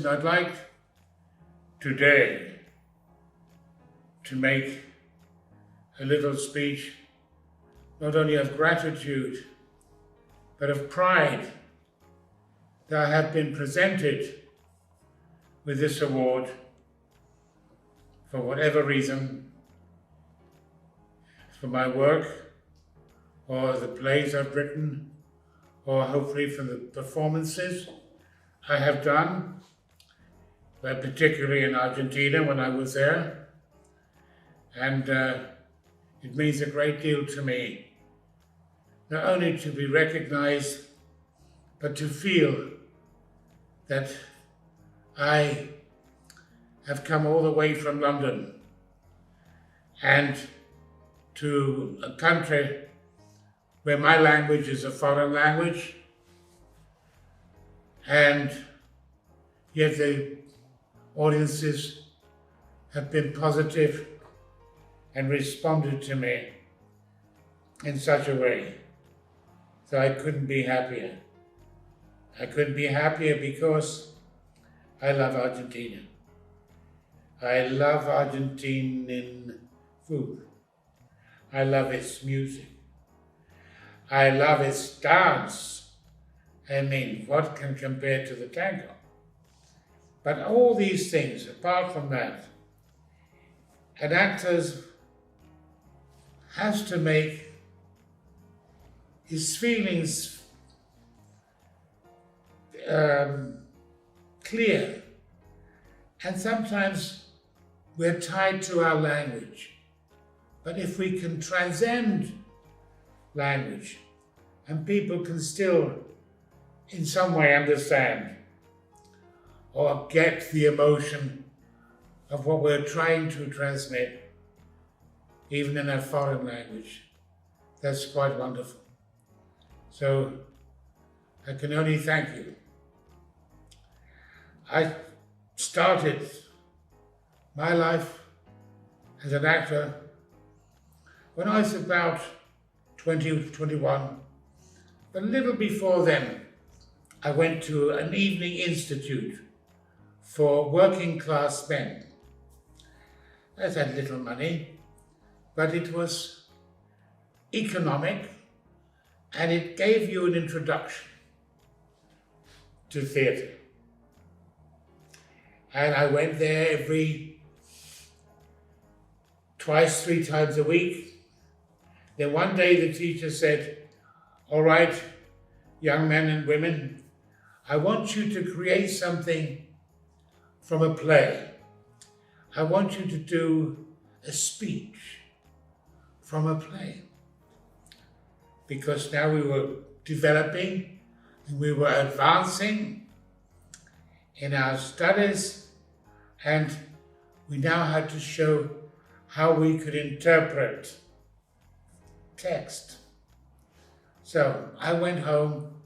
I'd like today to make a little speech, not only of gratitude, but of pride that I have been presented with this award for whatever reason, for my work, or the plays I've written, or hopefully for the performances I have done, but particularly in Argentina when I was there. And it means a great deal to me, not only to be recognized, but to feel that I have come all the way from London and to a country where my language is a foreign language, and yet the audiences have been positive and responded to me in such a way that I couldn't be happier. I couldn't be happier because I love Argentina. I love Argentinian food. I love its music. I love its dance. I mean, what can compare to the tango? But all these things, apart from that, an actor has to make his feelings clear. And sometimes we're tied to our language. But if we can transcend language and people can still in some way understand or get the emotion of what we're trying to transmit, even in a foreign language, that's quite wonderful. So I can only thank you. I started my life as an actor when I was about 20, 21. But a little before then, I went to an evening institute for working class men. I had little money, but it was economic, and it gave you an introduction to theatre. And I went there twice, 3 times a week. Then one day the teacher said, "All right, young men and women, I want you to create something from a play. I want you to do a speech from a play." Because now we were developing and we were advancing in our studies, and we now had to show how we could interpret text. So I went home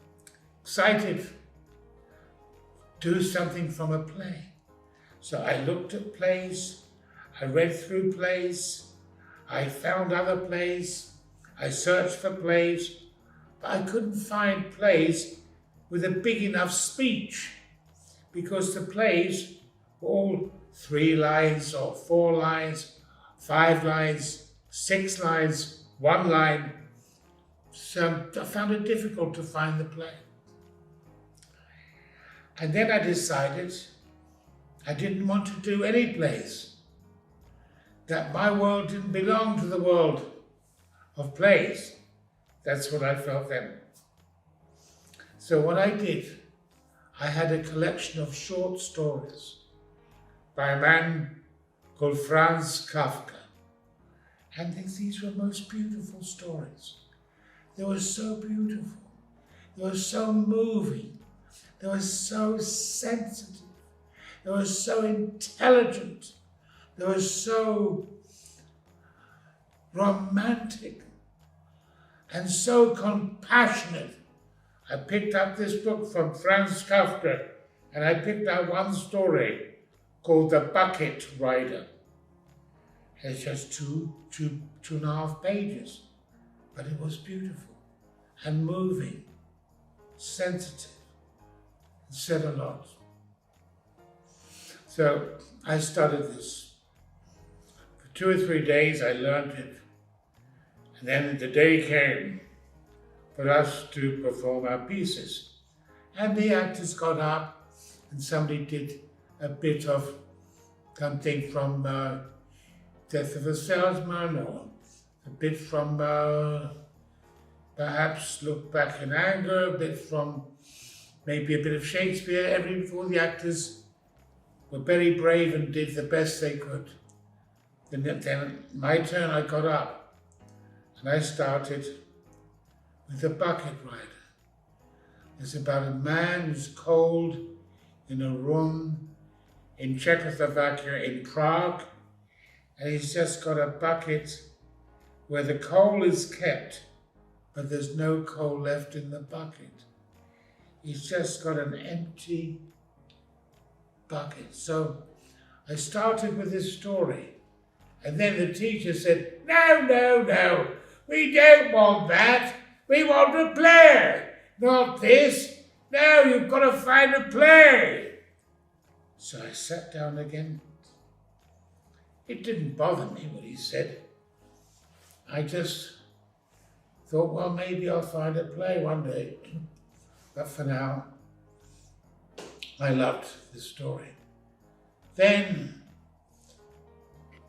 excited, do something from a play. So I looked at plays, I read through plays, I found other plays, I searched for plays, but I couldn't find plays with a big enough speech, because the plays were all 3 lines or 4 lines, 5 lines, 6 lines, 1 line. So I found it difficult to find the play. And then I decided I didn't want to do any plays, that my world didn't belong to the world of plays. That's what I felt then. So what I did, I had a collection of short stories by a man called Franz Kafka. And these were most beautiful stories. They were so beautiful. They were so moving. They were so sensitive. They were so intelligent. They were so romantic and so compassionate. I picked up this book from Franz Kafka, and I picked out one story called The Bucket Rider. It's just two and a half pages, but it was beautiful and moving, sensitive, and said a lot. So I studied this. For 2 or 3 days I learned it. And then the day came for us to perform our pieces. And the actors got up and somebody did a bit of something from Death of a Salesman, or a bit from perhaps Look Back in Anger, a bit from maybe a bit of Shakespeare. All the actors were very brave and did the best they could. Then my turn, I got up and I started with the bucket rider. It's about a man who's cold in a room in Czechoslovakia, in Prague, and he's just got a bucket where the coal is kept, but there's no coal left in the bucket. He's just got an empty bucket. So I started with this story, and then the teacher said, no, we don't want that. We want a play, not this. No, you've got to find a play. So I sat down again. It didn't bother me what he said. I just thought, well, maybe I'll find a play one day. But for now, I loved this story. Then,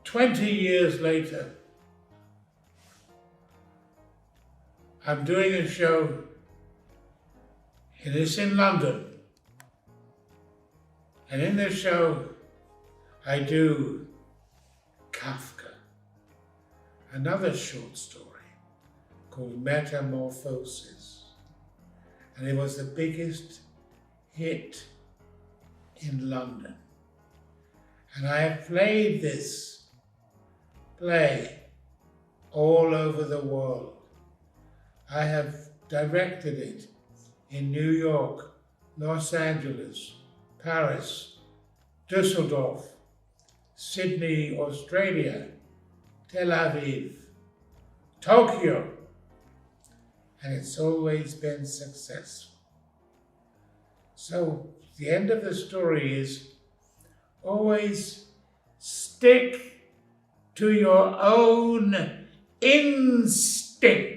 20 years later, I'm doing a show, and it's in London. And in the show, I do Kafka, another short story called Metamorphosis. And it was the biggest hit in London. And I have played this play all over the world. I have directed it in New York, Los Angeles, Paris, Düsseldorf, Sydney, Australia, Tel Aviv, Tokyo, and it's always been successful. So the end of the story is always stick to your own instincts.